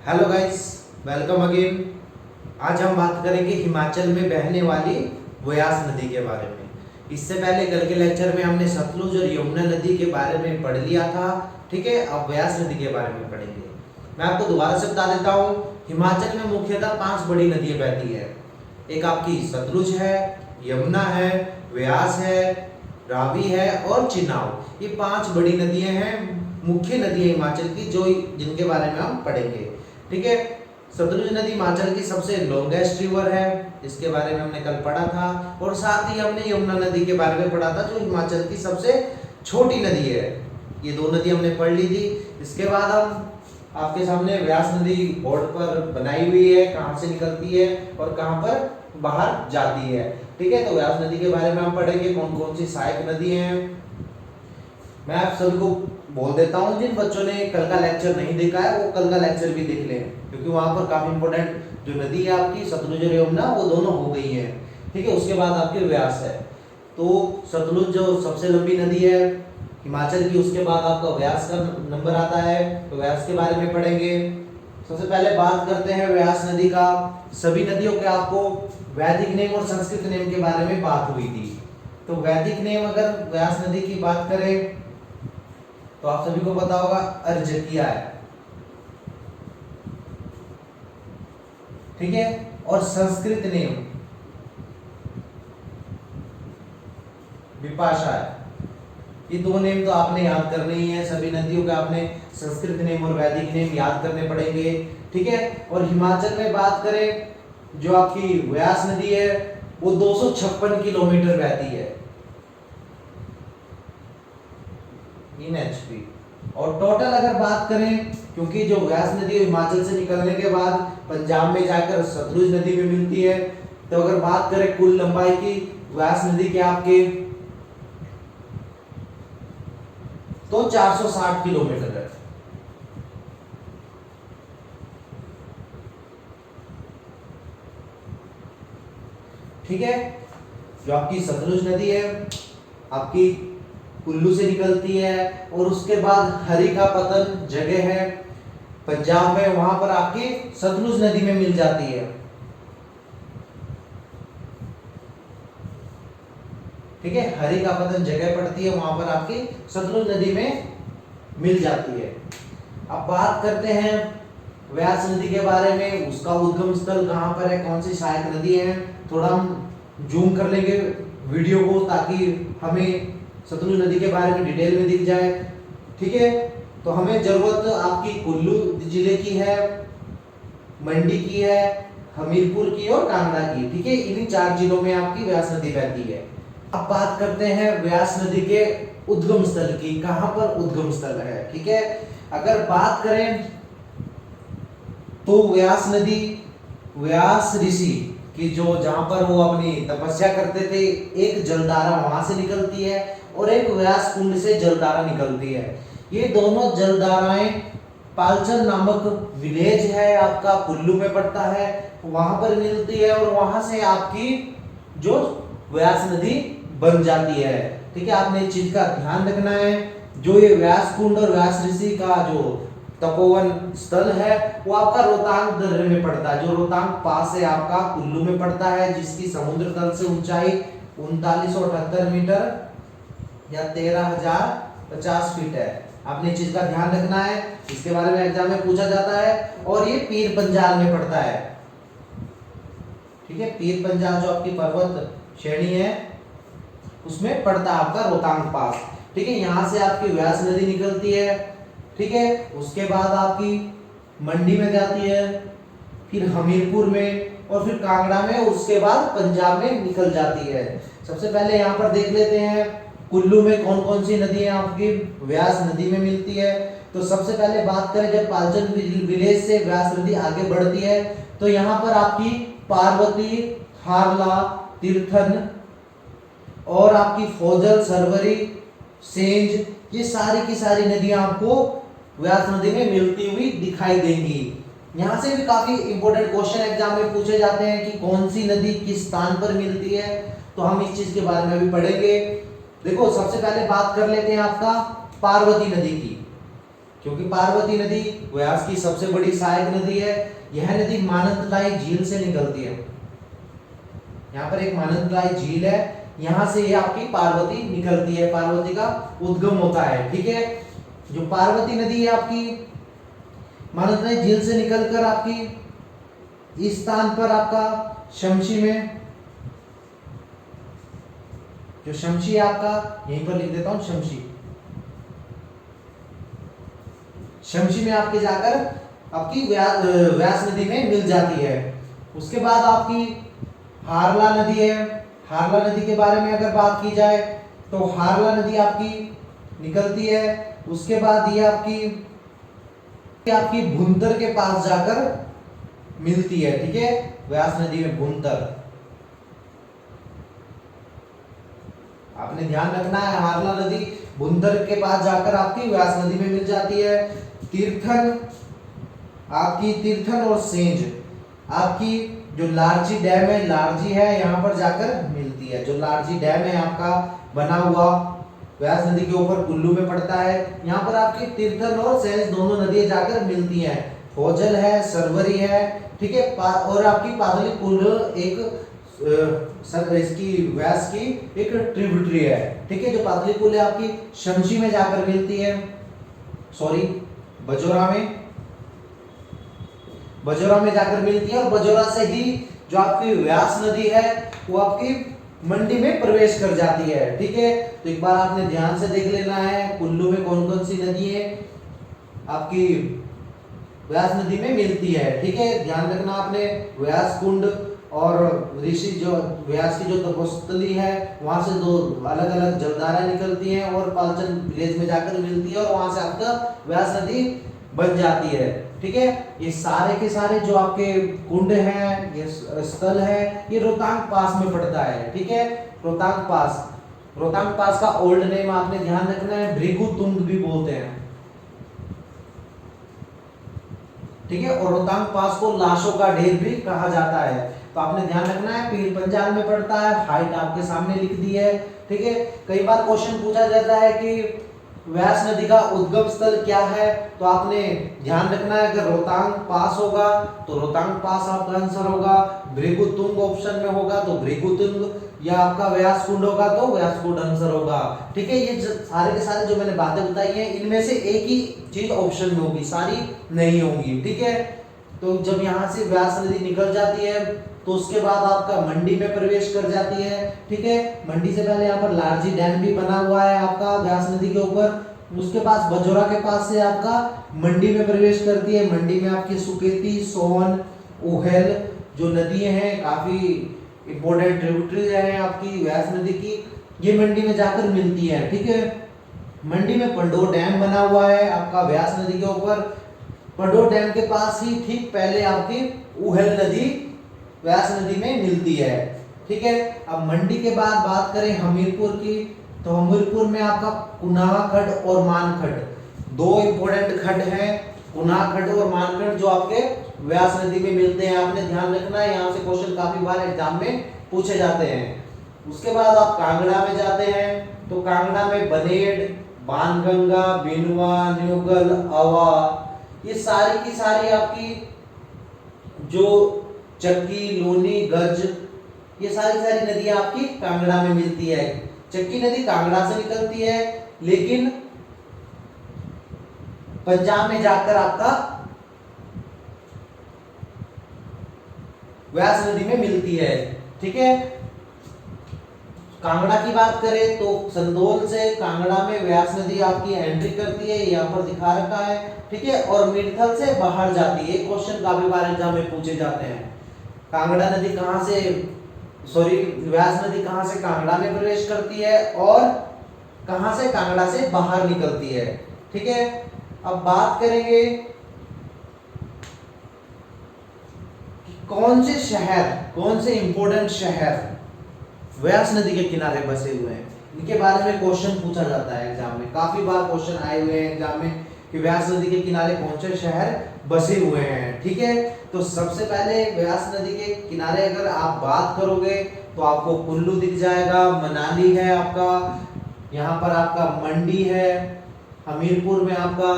Hello guys, welcome again. आज हम बात करेंगे हिमाचल में बहने वाली व्यास नदी के बारे में। इससे पहले कल के लेक्चर में हमने सतलुज और यमुना नदी के बारे में पढ़ लिया था। ठीक है, अब व्यास नदी के बारे में पढ़ेंगे। मैं आपको दोबारा से बता देता हूँ। हिमाचल में मुख्यतः 5 बड़ी नदियाँ बहती है। एक आपकी सतलुज है, यमुना है, व्यास है, रावी है और चिनाब। ये 5 बड़ी नदियाँ हैं, मुख्य नदी है हिमाचल की, जो जिनके बारे में हम पढ़ेंगे। ठीक है, सतलुज नदी हिमाचल की सबसे लॉन्गेस्ट रिवर है, इसके बारे में हमने कल पढ़ा था। और साथ ही हमने यमुना नदी के बारे में पढ़ा था, जो हिमाचल की सबसे छोटी नदी है। ये 2 नदी हमने पढ़ ली थी। इसके बाद हम आपके सामने व्यास नदी बोर्ड पर बनाई हुई है, कहाँ से निकलती है और कहाँ पर बाहर जाती है। ठीक है, तो व्यास नदी के बारे में हम पढ़ेंगे, कौन कौन सी सहायक नदी हैं। मैं आप सभी को बोल देता हूँ, जिन बच्चों ने कल का लेक्चर नहीं देखा है वो कल का लेक्चर भी देख लें, क्योंकि वहाँ पर काफी इंपॉर्टेंट जो नदी है आपकी सतलुज और यमुना, वो दोनों हो गई है। ठीक है, उसके बाद आपके व्यास है। तो सतलुज जो सबसे लंबी नदी है हिमाचल की, उसके बाद आपका व्यास का नंबर आता है, तो व्यास के बारे में पढ़ेंगे। सबसे पहले बात करते हैं व्यास नदी का। सभी नदियों के आपको वैदिक नेम और संस्कृत नेम के बारे में बात हुई थी। तो वैदिक नेम अगर व्यास नदी की बात करें तो आप सभी को पता होगा अर्जकिया है। ठीक है, और संस्कृत नेम विपाशा है। ये 2 नेम तो आपने याद करने ही है। सभी नदियों के आपने संस्कृत नेम और वैदिक नेम याद करने पड़ेंगे। ठीक है, और हिमाचल में बात करें जो आपकी व्यास नदी है वो 256 किलोमीटर बहती है इन एचपी। और टोटल अगर बात करें, क्योंकि जो व्यास नदी हिमाचल से निकलने के बाद पंजाब में जाकर सतलुज नदी में मिलती है, तो अगर बात करें कुल लंबाई की व्यास नदी के आपके, तो 460 किलोमीटर है। ठीक है, जो आपकी सतलुज नदी है आपकी कुल्लू से निकलती है, और उसके बाद हरिकापतन जगह है पंजाब में, वहां पर आपकी सतलुज नदी में मिल जाती है। ठीक है, हरिकापतन जगह पड़ती है, वहां पर आपकी सतलुज नदी में मिल जाती है। अब बात करते हैं व्यास नदी के बारे में। उसका उद्गम स्थल कहां पर है, कौन सी सहायक नदी है। थोड़ा हम जूम कर लेंगे वीडियो को, ताकि हमें सतलुज नदी के बारे में डिटेल में दिख जाए। ठीक है, तो हमें जरूरत आपकी कुल्लू जिले की है, मंडी की है, हमीरपुर की और कांगड़ा की। ठीक है, इन्हीं 4 जिलों में आपकी व्यास नदी बहती है। अब बात करते हैं व्यास नदी के उद्गम स्थल की, कहां पर उद्गम स्थल है। ठीक है, अगर बात करें तो व्यास नदी व्यास ऋषि कि जो जहां पर वो अपनी तपस्या करते थे, एक जलधारा वहां से निकलती है और एक व्यास कुंड से जलधारा निकलती है। ये दोनों जलधाराएं पालचन नामक विलेज है आपका, कुल्लू में पड़ता है, वहां पर मिलती है, और वहां से आपकी जो व्यास नदी बन जाती है। ठीक है, आपने इस चीज का ध्यान रखना है। जो ये व्यास कुंड और व्यास ऋषि का जो तपोवन स्थल है वो आपका रोहतांग दर्रे में पड़ता है, जो रोहतांग पास है आपका, कुल्लू में पड़ता है, जिसकी समुद्र तल से ऊंचाई 3978 मीटर या 13,050 फीट है। आपने इस चीज का ध्यान रखना है, इसके बारे में एग्जाम में पूछा जाता है। और ये पीर पंजाल में पड़ता है। ठीक है, पीर पंजाल जो आपकी पर्वत श्रेणी है उसमें पड़ता है आपका रोहतांग पास। ठीक है, यहाँ से आपकी व्यास नदी निकलती है। ठीक है, उसके बाद आपकी मंडी में जाती है, फिर हमीरपुर में, और फिर कांगड़ा में, उसके बाद पंजाब में निकल जाती है। सबसे पहले यहाँ पर देख लेते हैं कुल्लू में कौन कौन सी नदियां आपकी व्यास नदी में मिलती है। तो सबसे पहले बात करें, जब पालचन विलेज से व्यास नदी आगे बढ़ती है तो यहाँ पर आपकी पार्वती, हारला, तीर्थन और आपकी फौजल, सरवरी, सेंज, ये सारी की सारी नदियां आपको व्यास नदी में मिलती हुई दिखाई देंगी। यहाँ से भी काफी इंपॉर्टेंट क्वेश्चन एग्जाम में पूछे जाते हैं कि कौन सी नदी किस स्थान पर मिलती है, तो हम इस चीज के बारे में भी पढ़ेंगे। देखो, सबसे पहले बात कर लेते हैं आपका पार्वती नदी की। क्योंकि पार्वती नदी व्यास की सबसे बड़ी सहायक नदी है। यह नदी मानंदलाई झील से निकलती है। यहाँ पर एक मानंदलाई झील है, यहाँ से ये आपकी पार्वती निकलती है, पार्वती का उद्गम होता है। ठीक है, जो पार्वती नदी है आपकी मानंदलाई झील से निकलकर आपकी इस स्थान पर आपका शमशी में, जो शमशी है आपका यहीं पर लिख देता हूं, शमशी में आपके जाकर आपकी व्यास नदी में मिल जाती है। उसके बाद आपकी हारला नदी है। हारला नदी के बारे में अगर बात की जाए तो हारला नदी आपकी निकलती है। उसके बाद ये आपकी भुंतर के पास जाकर मिलती है। ठीक है, व्यास नदी में भुंतर, आपने ध्यान रखना है, हारला नदी भुंतर के पास जाकर आपकी व्यास नदी में मिल जाती है। तीर्थन और सेंज आपकी जो लारजी डैम है, लारजी है, यहाँ पर जाकर मिलती है। जो लारजी डैम है आपका बना हुआ व्यास नदी के ऊपर कुल्लू में पड़ता है, यहाँ पर आपकी तीर्थन और सेंज दोनों नदियां जाकर मिलती हैं। होजल है, सरवरी है, ठीक है, और आपकी पाटलिपुत्र एक इसकी व्यास की एक ट्रिब्यूटरी है। ठीक है, जो पाटलिपुत्र है आपकी शमशी में जाकर मिलती है, बजोरा में जाकर मिलती है, और बजोरा से ही जो आपकी व्यास नदी है वो आपकी मंडी में प्रवेश कर जाती है। ठीक है, तो एक बार आपने ध्यान से देख लेना है कुल्लू में कौन कौन सी नदी है आपकी व्यास नदी में मिलती है। ठीक है, ध्यान रखना आपने, व्यास कुंड और ऋषि जो व्यास की जो तपोस्थली है वहां से दो अलग अलग जलधाराएं निकलती हैं और पालचन विलेज में जाकर मिलती है, और वहां से आपका व्यास नदी बन जाती है। ठीक है, ये सारे के सारे जो आपके कुंड हैं, ये स्थल है, ये रोहतांग पास में पड़ता है। ठीक है, रोहतांग पास का ओल्ड नेम आपने ध्यान रखना है, भृगुतुंग भी बोलते हैं। ठीक है, और रोहतांग पास को लाशों का ढेर भी कहा जाता है, तो आपने ध्यान रखना है। पीर पंजाल में पड़ता है, हाइट आपके सामने लिख दी है। ठीक है, कई बार क्वेश्चन पूछा जाता है कि व्यास नदी का उद्गम स्थल क्या है, तो आपने ध्यान रखना है, अगर रोहतांग पास होगा तो रोहतांग पास आपका आंसर होगा, भृगुतुंग ऑप्शन में होगा तो भृगुतुंग, या आपका व्यास कुंड होगा तो व्यास कुंड आंसर होगा। ठीक है, ये सारे के सारे जो मैंने बातें बताई हैं इनमें से एक ही चीज ऑप्शन में होगी, सारी नहीं होंगी। ठीक है, तो जब यहाँ से व्यास नदी निकल जाती है तो उसके बाद आपका मंडी में प्रवेश कर जाती है। ठीक है, मंडी से पहले यहाँ पर लारजी डैम भी बना हुआ है आपका व्यास नदी के ऊपर। उसके पास बजोरा के पास से आपका मंडी में प्रवेश करती है। मंडी में आपकी सुकेती, सोन, उहेल जो नदियां हैं, काफी इंपोर्टेंट ट्रिब्यूटरी है आपकी व्यास नदी की, ये मंडी में जाकर मिलती है। ठीक है, मंडी में पंडोर डैम बना हुआ है आपका व्यास नदी के ऊपर। पंडोर डैम के पास ही ठीक पहले आपकी उहेल नदी व्यास नदी में मिलती है। ठीक है, अब मंडी के बाद बात करें हमीरपुर की, तो हमीरपुर में आपका कुनाहा खड्ड और मान खड्ड दो इंपोर्टेंट खड्ड हैं, कुनाहा खड्ड और मान खड्ड, जो आपके व्यास नदी में मिलते हैं। आपने ध्यान रखना है, यहाँ से क्वेश्चन काफी बार एग्जाम में पूछे जाते हैं। उसके बाद आप कांगड़ा में जाते हैं, तो कांगड़ा में बनेड़, बाणगंगा, बिनवा, न्यूगल, अवा, ये सारी की सारी आपकी जो चक्की, लोनी, गज, ये सारी नदियां आपकी कांगड़ा में मिलती है। चक्की नदी कांगड़ा से निकलती है, लेकिन पंजाब में जाकर आपका व्यास नदी में मिलती है। ठीक है, कांगड़ा की बात करें तो संदोल से कांगड़ा में व्यास नदी आपकी एंट्री करती है, यहाँ पर दिखा रखा है। ठीक है, और मिर्थल से बाहर जाती है। क्वेश्चन काफी बार एग्जाम में पूछे जाते हैं, कांगड़ा नदी कहां से, व्यास नदी कहां से कांगड़ा में प्रवेश करती है और कहां से कांगड़ा से बाहर निकलती है। ठीक है, अब बात करेंगे कौन से इंपोर्टेंट शहर व्यास नदी के किनारे बसे हुए हैं, इनके बारे में क्वेश्चन पूछा जाता है एग्जाम में। काफी बार क्वेश्चन आए हुए हैं एग्जाम में कि व्यास नदी के किनारे कौन से शहर बसे हुए हैं। ठीक है, तो सबसे पहले व्यास नदी के किनारे अगर आप बात करोगे तो आपको कुल्लू दिख जाएगा, मनाली है आपका, यहाँ पर आपका मंडी है, हमीरपुर में आपका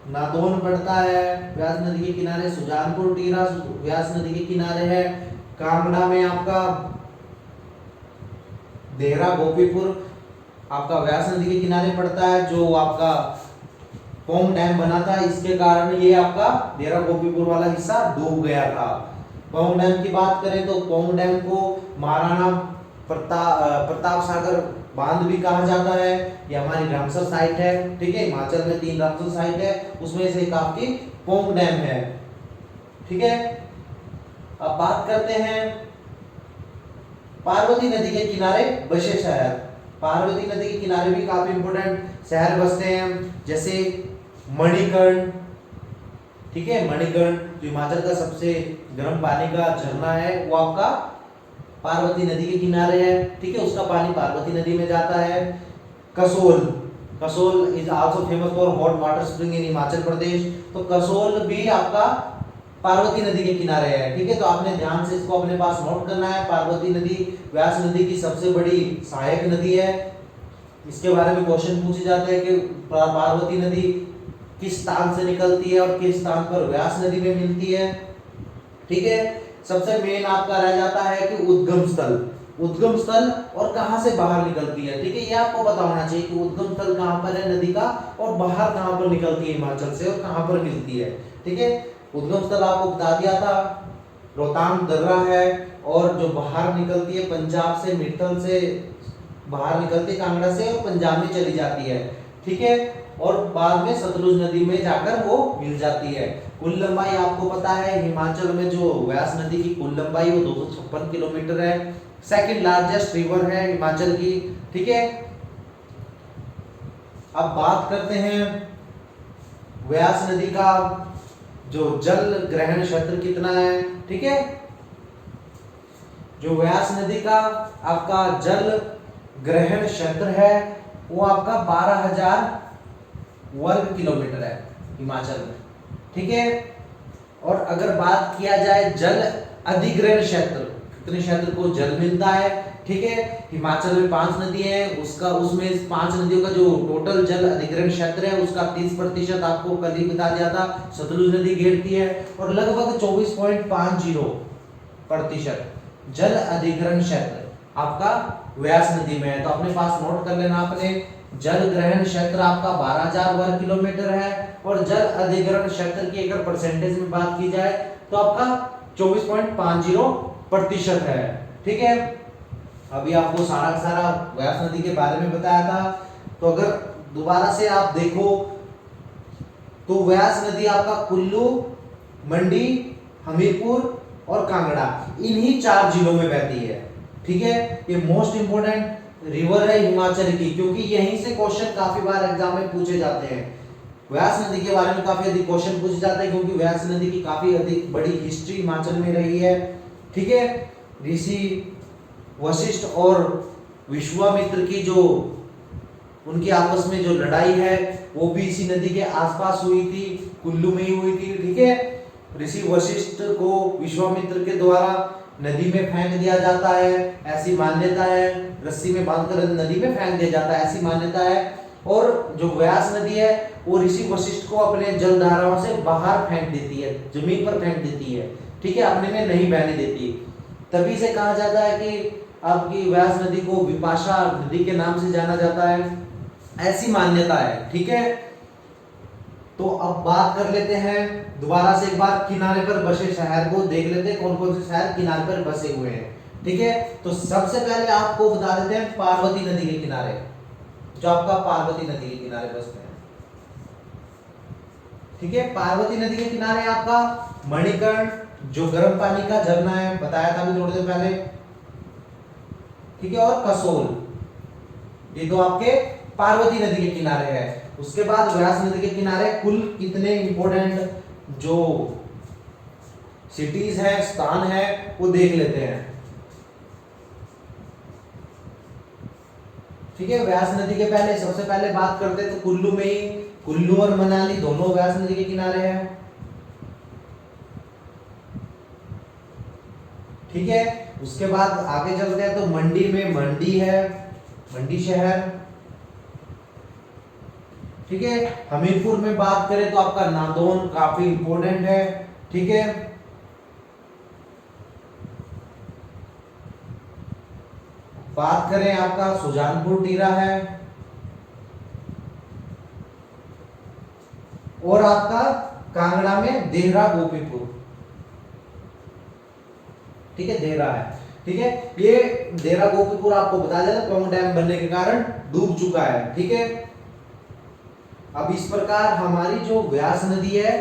नादौन पड़ता है व्यास नदी के किनारे, सुजानपुर टीला व्यास नदी के किनारे है, कांगड़ा में आपका देहरा गोपीपुर आपका व्यास नदी के किनारे पड़ता है, जो आपका पोंग डैम बना था, इसके कारण ये आपका देहरा गोपीपुर वाला हिस्सा डूब गया था। पोंग डैम की बात करें तो पोंग डैम को महाराणा प्रताप सागर बांध भी कहा जाता है। ये हमारी रामसर साइट है, ठीक है, हिमाचल में 3 रामसर साइट है, उसमें से एक आपकी पोंग डैम है, ठीक है। अब बात करते हैं पार्वती नदी के किनारे बसे शहर। पार्वती नदी के किनारे भी काफी इंपोर्टेंट शहर बसते हैं, जैसे मणिकर्ण, ठीक है, मणिकर्ण जो हिमाचल का सबसे गर्म पानी का झरना है, वो आपका पार्वती नदी के किनारे है, ठीक है, उसका पानी पार्वती नदी में जाता है। Kasol, Kasol is also famous for hot water spring in Himachal Pradesh, तो कसोल भी आपका पार्वती नदी के किनारे है, ठीक है। तो आपने ध्यान से इसको अपने पास नोट करना है। पार्वती नदी व्यास नदी की सबसे बड़ी सहायक नदी है। इसके बारे में क्वेश्चन पूछे जाते हैं कि पार्वती नदी किस स्थान से निकलती है और किस स्थान पर व्यास नदी में मिलती है, ठीक है। सबसे मेन आपका रह जाता है कि उद्गम स्थल, उद्गम स्थल और कहां से बाहर निकलती है, ठीक है, ये आपको पता होना चाहिए कि उद्गम स्थल कहां पर है नदी का और बाहर कहां पर निकलती है हिमाचल से और कहां पर मिलती है, ठीक है। उद्गम स्थल आपको बता दिया था, रोहतांग दर्रा है, और जो बाहर निकलती है पंजाब से, मित्तल से बाहर निकलती है कांगड़ा से और पंजाब में चली जाती है, ठीक है, और बाद में सतलुज नदी में जाकर वो मिल जाती है। कुल लंबाई आपको पता है हिमाचल में जो व्यास नदी की कुल लंबाई वो 256 किलोमीटर है, सेकंड लार्जेस्ट रिवर है हिमाचल की, ठीक है। अब बात करते हैं व्यास नदी का जो जल ग्रहण क्षेत्र कितना है, ठीक है। जो व्यास नदी का आपका जल ग्रहण क्षेत्र है वो आपका 12,000 वर्ग किलोमीटर है हिमाचल में, ठीक है। और अगर बात किया जाए जल अधिग्रहण क्षेत्र, कितने क्षेत्र को जल मिलता है, ठीक है, हिमाचल में 5 नदी है, उसमें 5 नदियों का जो टोटल जल अधिग्रहण क्षेत्र है उसका 30% आपको कल ही बता दिया था सतलुज नदी घेरती है, और लगभग 24.50% जल अधिग्रहण क्षेत्र आपका व्यास नदी में है। तो अपने पास नोट कर लेना आपने, जल ग्रहण क्षेत्र आपका 12,000 वर्ग किलोमीटर है, और जल अधिग्रहण क्षेत्र की अगर परसेंटेज में बात की जाए तो आपका 24.50% है, ठीक है। अभी आपको सारा व्यास नदी के बारे में बताया था। तो अगर दोबारा से आप देखो तो व्यास नदी आपका कुल्लू, मंडी, हमीरपुर और कांगड़ा इन्हीं 4 जिलों में बहती है, ठीक है। ये मोस्ट इंपोर्टेंट रिवर है हिमाचल की, क्योंकि यहीं से क्वेश्चन काफी बार एग्जाम में पूछे जाते हैं। व्यास नदी के बारे में काफी अधिक क्वेश्चन पूछे जाते हैं क्योंकि व्यास नदी की काफी अधिक बड़ी हिस्ट्री हिमाचल में रही है, ठीक है। ऋषि वशिष्ठ और विश्वामित्र की जो उनकी आपस में जो लड़ाई है वो भी इसी नदी के आसपास हुई थी, कुल्लू में ही हुई थी, ठीक है। ऋषि वशिष्ठ को विश्वामित्र के द्वारा नदी में फेंक दिया जाता है, ऐसी मान्यता है, रस्सी में बांधकर नदी में फेंक दिया जाता है, ऐसी मान्यता है। और जो व्यास नदी है वो ऋषि वशिष्ठ को अपने जलधाराओं से बाहर फेंक देती है, जमीन पर फेंक देती है, ठीक है, अपने में नहीं बहने देती। तभी से कहा जाता है कि आपकी व्यास नदी को विपाशा नदी के नाम से जाना जाता है, ऐसी मान्यता है, ठीक है। तो अब बात कर लेते हैं दोबारा से एक बार किनारे पर बसे शहर को देख लेते हैं, कौन कौन से शहर किनारे पर बसे हुए हैं, ठीक है। तो सबसे पहले आपको बता देते हैं पार्वती नदी के किनारे, जो आपका पार्वती नदी के किनारे बसते हैं, ठीक है। पार्वती नदी के किनारे आपका मणिकर्ण जो गर्म पानी का झरना है, बताया था अभी थोड़ी देर पहले, ठीक है, और कसोल, ये दो आपके पार्वती नदी के किनारे है। उसके बाद व्यास नदी के किनारे कुल कितने इंपोर्टेंट जो सिटीज हैं, स्थान है, वो देख लेते हैं, ठीक है। व्यास नदी के पहले सबसे पहले बात करते हैं तो कुल्लू में ही, कुल्लू और मनाली दोनों व्यास नदी के किनारे हैं, ठीक है। उसके बाद आगे चलते हैं तो मंडी में मंडी है, मंडी शहर, ठीक है। हमीरपुर में बात करें तो आपका नादौन काफी इंपॉर्टेंट है, ठीक है। बात करें आपका सुजानपुर टीरा है, और आपका कांगड़ा में देहरा गोपीपुर, ठीक है, देहरा है, ठीक है। ये देहरा गोपीपुर आपको बताया जाता है पौंग डैम बनने के कारण डूब चुका है, ठीक है। अब इस प्रकार हमारी जो व्यास नदी है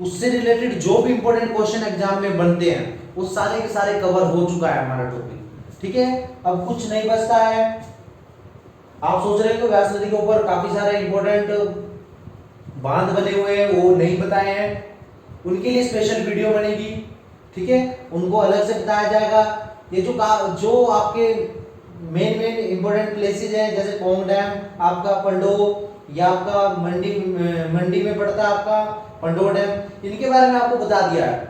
उससे रिलेटेड जो भी इंपॉर्टेंट क्वेश्चन एग्जाम में बनते हैं वो सारे के सारे कवर हो चुका है हमारा टॉपिक, ठीक है। अब कुछ नहीं बचता है। आप सोच रहे हो व्यास नदी के ऊपर काफी सारे इंपॉर्टेंट बांध बने हुए हैं, वो नहीं बताए हैं, उनके लिए स्पेशल वीडियो बनेगी, ठीक है, उनको अलग से बताया जाएगा। ये जो आपके मेन इंपॉर्टेंट प्लेसेस हैं जैसे पौंग डैम, आपका पंडो, या आपका मंडी में पड़ता है आपका पंडो डैम, इनके बारे में आपको बता दिया है,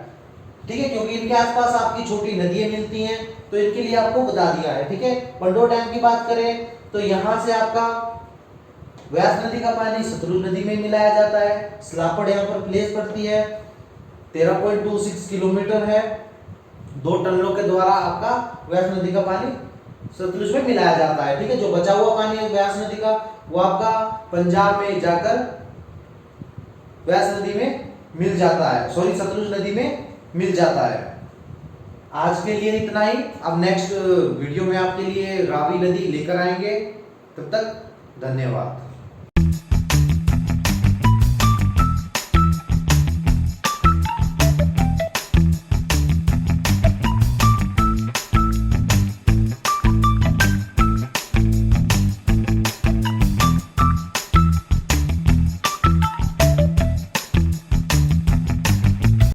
ठीक है, क्योंकि इनके आसपास आपकी छोटी नदियां मिलती हैं तो इनके लिए आपको बता दिया है, ठीक है। पंडो डैम की बात करें तो यहां से आपका व्यास नदी का पानी सतलुज नदी में मिलाया जाता है। स्लापड़ यहाँ पर प्लेस पड़ती है, 13.26 किलोमीटर है, 2 टनलों के द्वारा आपका व्यास नदी का पानी सतलुज में मिलाया जाता है, ठीक है। जो बचा हुआ पानी है व्यास नदी का वो आपका पंजाब में जाकर व्यास नदी में मिल जाता है, सॉरी सतलुज नदी में मिल जाता है। आज के लिए इतना ही। अब नेक्स्ट वीडियो में आपके लिए रावी नदी लेकर आएंगे, तब तक धन्यवाद।